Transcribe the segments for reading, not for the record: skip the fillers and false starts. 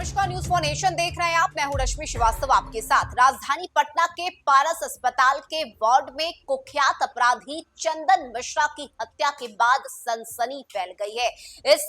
नमस्कार, news for nation देख रहे हैं आप। मैं हूं रश्मि श्रीवास्तव आपके साथ। राजधानी पटना के पारस अस्पताल के वार्ड में कुख्यात अपराधी चंदन मिश्रा की हत्या के बाद सनसनी फैल गई है। इस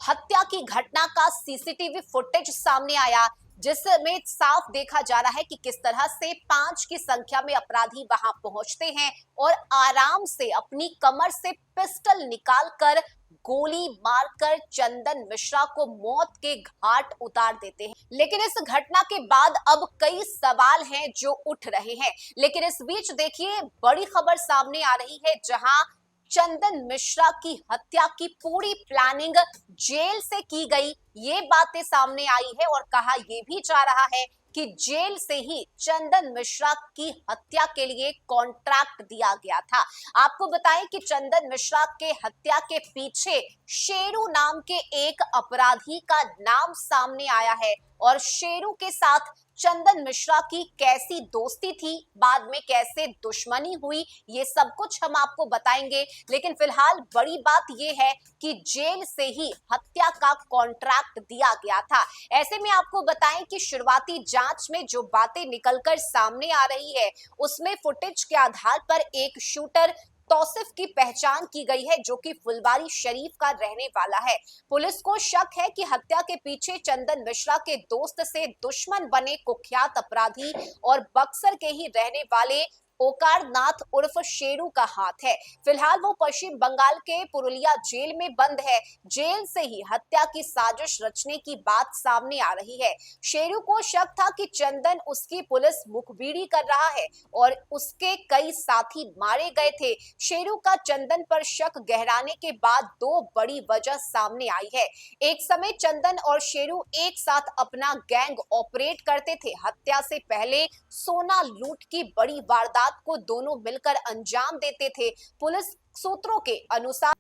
हत्या की घटना का सीसीटीवी फुटेज सामने आया, जिसमें साफ देखा जा रहा है कि किस तरह से 5 की संख्या में अपराधी वहां पहुंचते हैं और आराम से अपनी कमर से पिस्टल निकालकर गोली मारकर चंदन मिश्रा को मौत के घाट उतार देते हैं। लेकिन इस घटना के बाद अब कई सवाल हैं जो उठ रहे हैं। लेकिन इस बीच देखिए, बड़ी खबर सामने आ रही है, जहां चंदन मिश्रा की हत्या की पूरी प्लानिंग जेल से की गई, ये बातें सामने आई है और कहा यह भी जा रहा है कि जेल से ही चंदन मिश्रा की हत्या के लिए कॉन्ट्रैक्ट दिया गया था। आपको बताएं कि चंदन मिश्रा के हत्या के पीछे शेरू नाम के एक अपराधी का नाम सामने आया है और शेरू के साथ चंदन मिश्रा की कैसी दोस्ती थी, बाद में कैसे दुश्मनी हुई, ये सब कुछ हम आपको बताएंगे। लेकिन फिलहाल बड़ी बात यह है कि जेल से ही हत्या का कॉन्ट्रैक्ट दिया गया था। ऐसे में आपको बताएं कि शुरुआती जांच में जो बातें निकलकर सामने आ रही है, उसमें फुटेज के आधार पर एक शूटर तौसिफ की पहचान की गई है, जो कि फुलवारी शरीफ का रहने वाला है। पुलिस को शक है कि हत्या के पीछे चंदन मिश्रा के दोस्त से दुश्मन बने कुख्यात अपराधी और बक्सर के ही रहने वाले ओकार नाथ उर्फ शेरू का हाथ है। फिलहाल वो पश्चिम बंगाल के पुरुलिया जेल में बंद है। जेल से ही हत्या की साजिश रचने की बात सामने आ रही है। शेरू को शक था कि चंदन उसकी पुलिस मुखबिरी कर रहा है और उसके कई साथी मारे गए थे। शेरू का चंदन पर शक गहराने के बाद दो बड़ी वजह सामने आई है। एक समय चंदन और शेरू एक साथ अपना गैंग ऑपरेट करते थे। हत्या से पहले सोना लूट की बड़ी वारदात को दोनों मिलकर अंजाम देते थे। पुलिस सूत्रों के अनुसार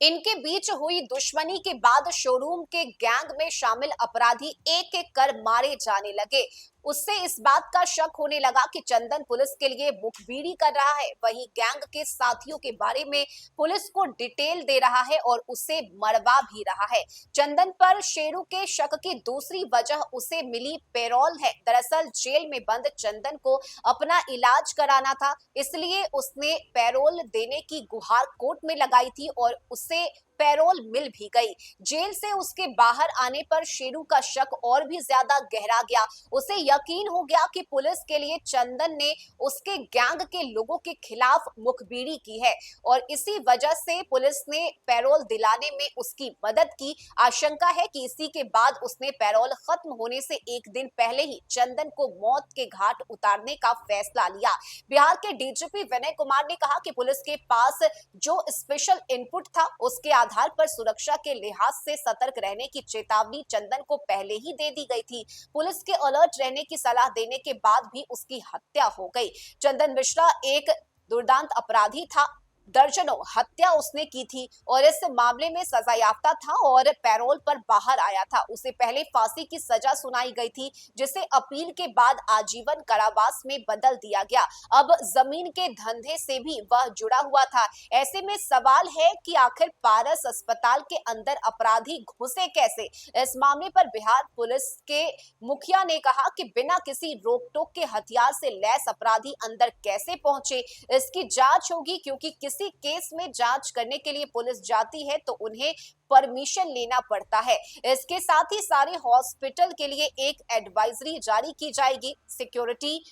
इनके बीच हुई दुश्मनी के बाद शोरूम के गैंग में शामिल अपराधी एक एक कर मारे जाने लगे। उससे इस बात का शक होने लगा कि चंदन पुलिस के लिए मुखबिरी कर रहा है। वहीं गैंग के साथियों के बारे में पुलिस को डिटेल दे रहा है और उसे मरवा भी रहा है। चंदन पर शेरू के शक की दूसरी वजह उसे मिली पैरोल है। दरअसल जेल में बंद चंदन को अपना इलाज कराना था, इसलिए उसने पैरोल देने की गुहार कोर्ट में लगाई थी और उसे पैरोल मिल भी गई। जेल से उसके बाहर आने पर शेरू का शक और भी ज्यादा गहरा गया। उसे यकीन हो गया कि पुलिस के लिए चंदन ने उसके गैंग के लोगों के खिलाफ मुखबिरी की है और इसी वजह से पुलिस ने पैरोल दिलाने में उसकी मदद की। आशंका है कि इसी के बाद उसने पैरोल खत्म होने से एक दिन पहले ही चंदन को मौत के घाट उतारने का फैसला लिया। बिहार के डीजीपी विनय कुमार ने कहा कि पुलिस के पास जो स्पेशल इनपुट था, उसके आधार पर सुरक्षा के लिहाज से सतर्क रहने की चेतावनी चंदन को पहले ही दे दी गई थी। पुलिस के अलर्ट रहने की सलाह देने के बाद भी उसकी हत्या हो गई। चंदन मिश्रा एक दुर्दांत अपराधी था। दर्जनों हत्या उसने की थी और इस मामले में सजायाफ्ता था और पैरोल पर बाहर आया था। उसे पहले फांसी की सजा सुनाई गई थी, जिसे अपील के बाद आजीवन कारावास में बदल दिया गया। अब जमीन के धंधे से भी वह जुड़ा हुआ था। ऐसे में सवाल है कि आखिर पारस अस्पताल के अंदर अपराधी घुसे कैसे। इस मामले पर बिहार पुलिस के मुखिया ने कहा कि बिना किसी रोक टोक के हथियार से लैस अपराधी अंदर कैसे पहुंचे, इसकी जांच होगी, क्योंकि किसी केस में जांच करने के लिए पुलिस जाती है तो उन्हें परमिशन लेना पड़ता है। इसके साथ ही सारे हॉस्पिटल के लिए एक एडवाइजरी जारी की जाएगी। सिक्योरिटी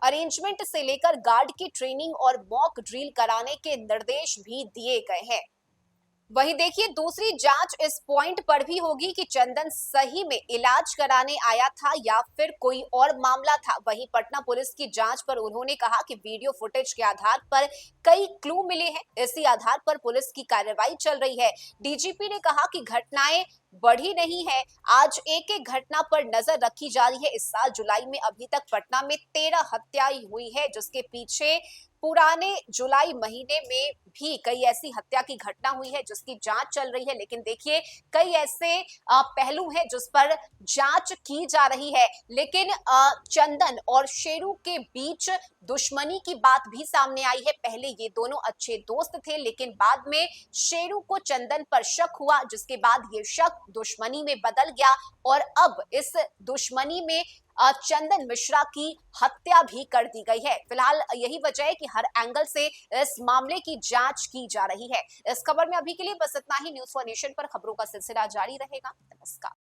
अरेंजमेंट से लेकर गार्ड की ट्रेनिंग और मॉक ड्रिल कराने के निर्देश भी दिए गए हैं। वहीं देखिए, दूसरी जांच इस पॉइंट पर भी होगी कि चंदन सही में इलाज कराने आया था या फिर कोई और मामला था। वहीं पटना पुलिस की जांच पर उन्होंने कहा कि वीडियो फुटेज के आधार पर कई क्लू मिले हैं। इसी आधार पर पुलिस की कार्रवाई चल रही है। डीजीपी ने कहा कि घटनाएं बढ़ी नहीं है, आज एक एक घटना पर नजर रखी जा रही है। इस साल जुलाई में अभी तक पटना में 13 हत्याएं हुई है, जिसके पीछे पुराने जुलाई महीने में भी कई ऐसी हत्या की घटना हुई है जिसकी जांच चल रही है। लेकिन देखिए, कई ऐसे पहलू हैं जिस पर जांच की जा रही है। लेकिन चंदन और शेरू के बीच दुश्मनी की बात भी सामने आई है। पहले ये दोनों अच्छे दोस्त थे, लेकिन बाद में शेरू को चंदन पर शक हुआ, जिसके बाद ये शक दुश्मनी में बदल गया और अब इस दुश्मनी में चंदन मिश्रा की हत्या भी कर दी गई है। फिलहाल यही वजह है कि हर एंगल से इस मामले की जांच की जा रही है। इस खबर में अभी के लिए बस इतना ही। न्यूज़ फॉर नेशन पर खबरों का सिलसिला जारी रहेगा। नमस्कार।